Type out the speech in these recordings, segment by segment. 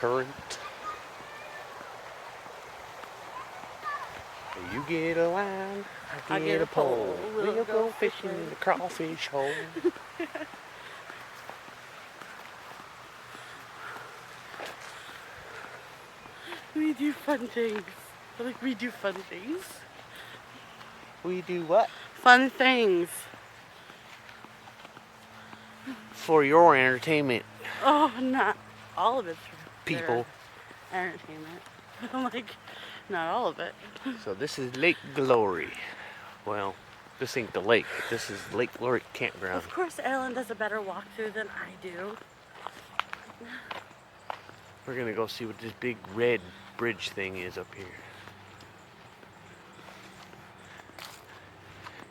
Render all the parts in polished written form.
current. You get a line, I get a pole. We'll go fishing in the crawfish hole. We do fun things. Like we do fun things. We do what? Fun things. For your entertainment, Oh, not all of it's for people. their entertainment. Like, not all of it. So this is Lake Glory. Well, this ain't the lake. This is Lake Glory Campground. Of course, Alan does a better walkthrough than I do. We're gonna go see what this big red bridge thing is up here.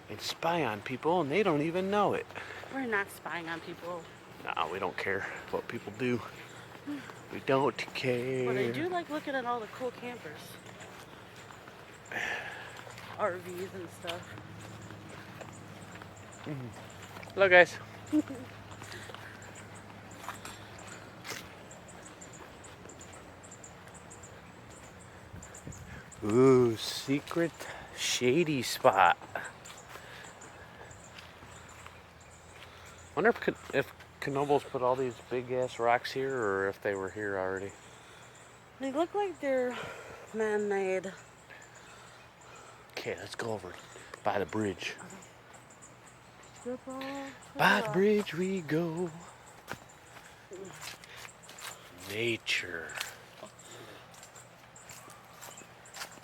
And spy on people, and they don't even know it. We're not spying on people. Nah, we don't care what people do. We don't care. But I do like looking at all the cool campers. RVs and stuff. Hello, guys. Ooh, secret shady spot. Wonder if Knoebels put all these big ass rocks here, or if they were here already. They look like they're man-made. Okay, let's go over by the bridge. Ripple, By the bridge we go. Nature.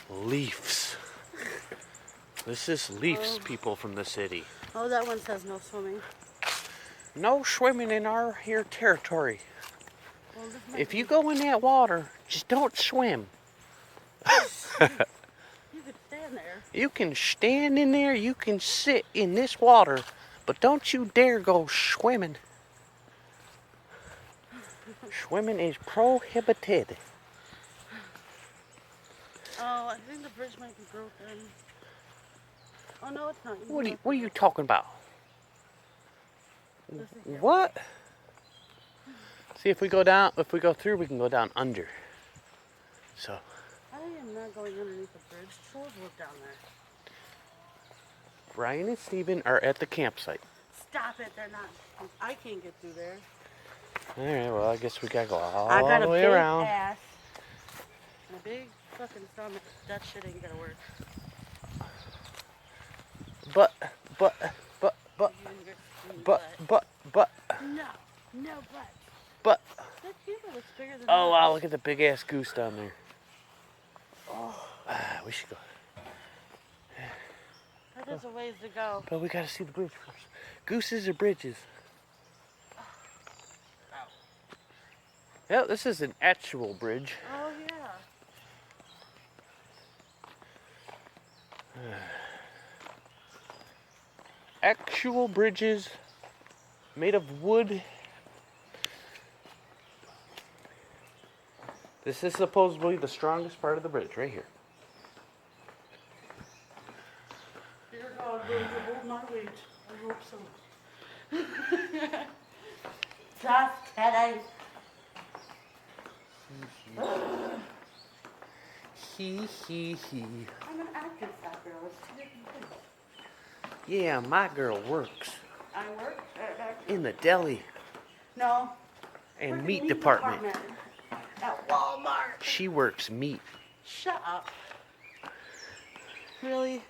Leafs. This is Leafs, people from the city. Oh, that one says no swimming. No swimming in our here territory. Well, this might If be- you go in that water, just don't swim. You could stand there. You can stand in there, you can sit in this water, but don't you dare go swimming. Swimming is prohibited. Oh, I think the bridge might be broken. Oh no, it's not. What are you talking about? What? See, if we go through, we can go down under. So, I am not going underneath the bridge. Trolls live down there. Brian and Steven are at the campsite. Stop it, they're not. I can't get through there. Alright, well, I guess we gotta go all I got the a way big around. ass and a big fucking stomach. That shit ain't gonna work. But, No, no but. That camper looks bigger than Oh, that. wow, look at the big ass goose down there. Oh, we should go. There's a ways to go. But we gotta see the bridge first. Gooses or bridges? Yeah, this is an actual bridge. Oh yeah. Actual bridges made of wood. This is supposedly the strongest part of the bridge, right here. Dear God, will you hold my weight? I hope so. Just kidding. He. I'm an active fat girl. It's two different things. Yeah, my girl works I work at in the deli no. and freaking meat department. At Walmart. She works meat. Shut up. Really?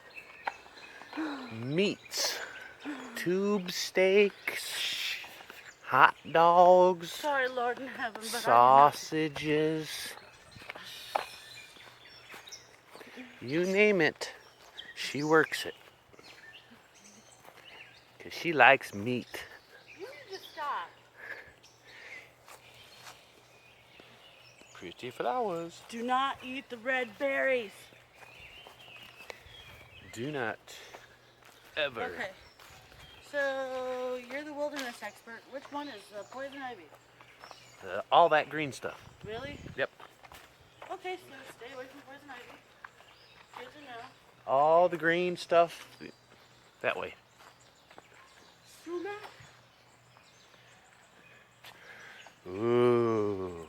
Meats. Tube steaks. Hot dogs. Sorry, Lord in heaven, but Sausages. You name it. She works it. 'Cause she likes meat. You need to stop. Pretty flowers. Do not eat the red berries. Do not ever. Okay. So, you're the wilderness expert. Which one is poison ivy? All that green stuff. Really? Yep. Okay, so stay away from poison ivy. Good to know. All the green stuff that way. Sumac? Ooh.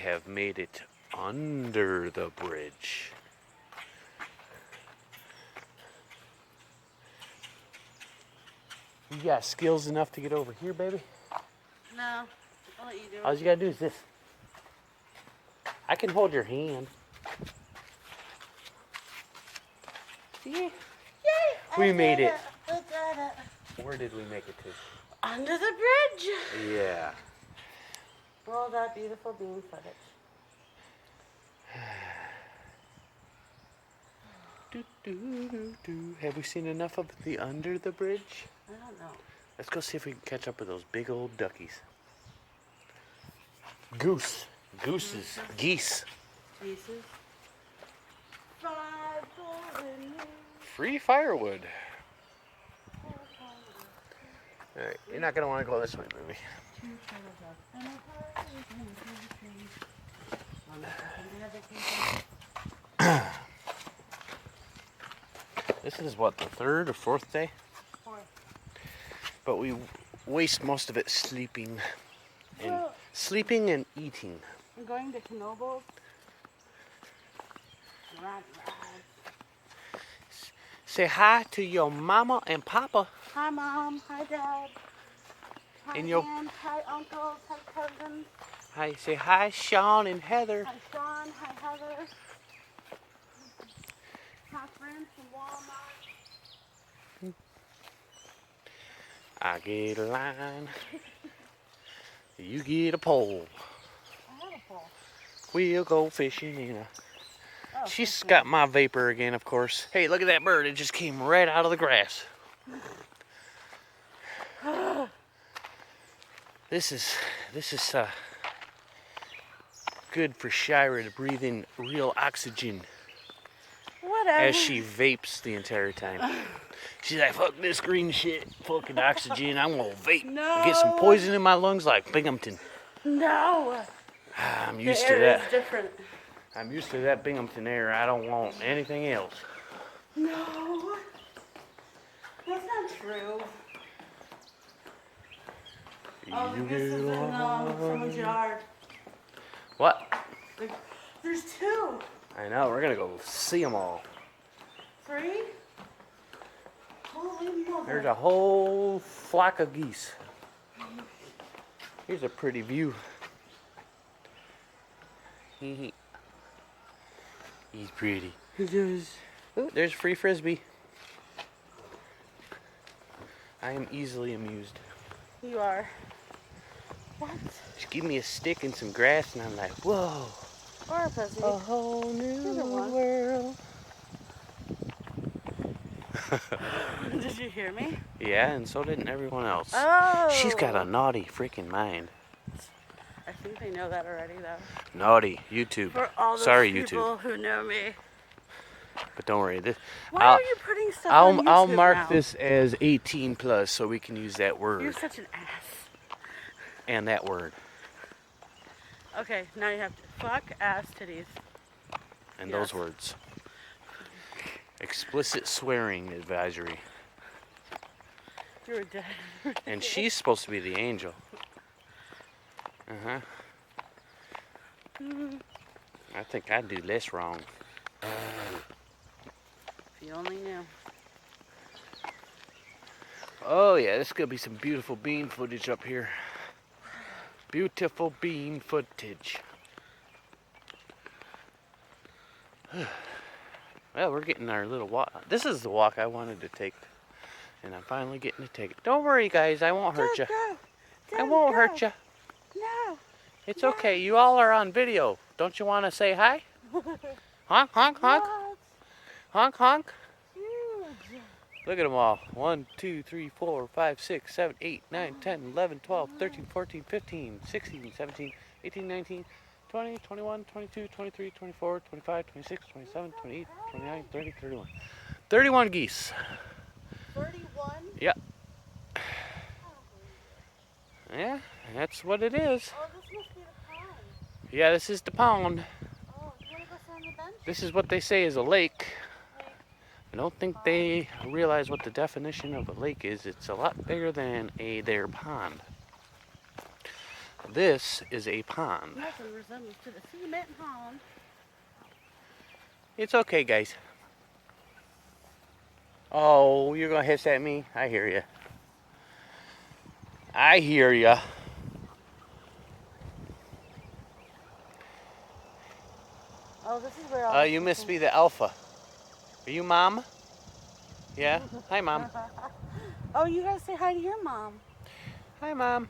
have made it under the bridge. You got skills enough to get over here, baby? No, I'll let you do it. All you gotta do is this. I can hold your hand. Yeah. Yay! We I made did it. We did it. Where did we make it to? Under the bridge. Yeah. All that beautiful bean footage. Have we seen enough of the under the bridge? I don't know. Let's go see if we can catch up with those big old duckies. Goose. Gooses. Geese. Jesus. 5 golden years. Free firewood. Alright, you're not going to want to go this way, baby. This is what, the 3rd or 4th day? 4th. But we waste most of it sleeping and Well- eating. I'm going to Knoebels. Right. Say hi to your mama and papa. Hi, Mom. Hi, Dad. Hi, And your- Aunt. Hi, uncles. Hi, cousins. Hi, say hi, Sean and Heather. Hi, Sean. Hi, Heather. Hi, friends from Walmart. I get a line. You get a pole. I have a pole. We'll go fishing in a... Oh, She's okay. got my vapor again, of course. Hey, look at that bird. It just came right out of the grass. This is good for Shira to breathe in real oxygen Whatever. as she vapes the entire time. She's like, fuck this green shit, fucking oxygen. I'm gonna vape. No. Get some poison in my lungs like Binghamton. No. I'm The used to air that. is different. I'm used to that Binghamton air. I don't want anything else. No. That's not true. Oh, You the goose is in get someone's yard. What? There's 2. I know. We're gonna go see them all. 3. Holy mother. There's a whole flock of geese. Here's a pretty view. He's pretty. Ooh, there's a free frisbee. I am easily amused. You are. What? Just give me a stick and some grass, and I'm like, whoa, Or a pussy. a whole new Either one. world. Did you hear me? Yeah, and so didn't everyone else. Oh. She's got a naughty freaking mind. I think they know that already, though. Naughty YouTube. For all those Sorry, people YouTube. who know me. But don't worry. This, Why are you putting stuff on YouTube I'll mark now? this as 18 plus so we can use that word You're such an ass. and that word Okay, now you have to fuck ass titties. and Yes. those words. Explicit swearing advisory. You're dead. And she's supposed to be the angel. I think I'd do less wrong. If you only knew. Oh yeah, this could be some beautiful bean footage up here. Beautiful bean footage. Well, we're getting our little walk. This is the walk I wanted to take. And I'm finally getting to take it. Don't worry, guys. I won't hurt you. I won't hurt you. No. It's okay. You all are on video. Don't you want to say hi? Honk, honk, honk. What? Honk, honk. Huge. Look at them all. 1, 2, 3, 4, 5, 6, 7, 8, 9, 10, 11, 12, 13, 14, 15, 16, 17, 18, 19, 20, 21, 22, 23, 24, 25, 26, 27, 28, 29, 30, 31. 31 geese. 31? Yeah. Yeah, that's what it is. Oh, this must be the pond. Yeah, this is the pond. Oh, you want to go sit on the bench? This is what they say is a lake. I don't think they realize what the definition of a lake is. It's a lot bigger than their pond. This is a pond. Nothing resembles to the cement pond. It's okay, guys. Oh, you're gonna hiss at me? I hear you. I hear you. Oh, this is where all You must be the alpha. Are you mom? Yeah? Hi, mom. Oh, you gotta say hi to your mom. Hi, mom.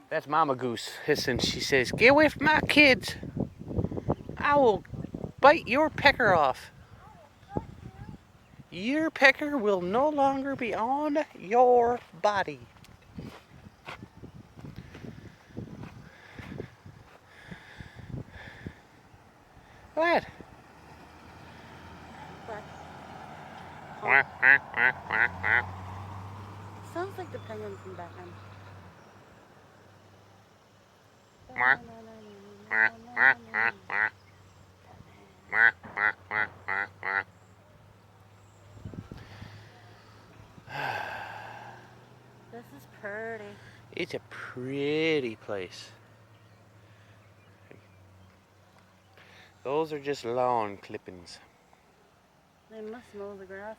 That's Mama Goose hissing. She says, "Get away from my kids. I will bite your pecker off. Your pecker will no longer be on your body." Go ahead. What? Sounds like the penguin from Batman. This is pretty. It's a pretty place. Those are just lawn clippings. They must mow the grass.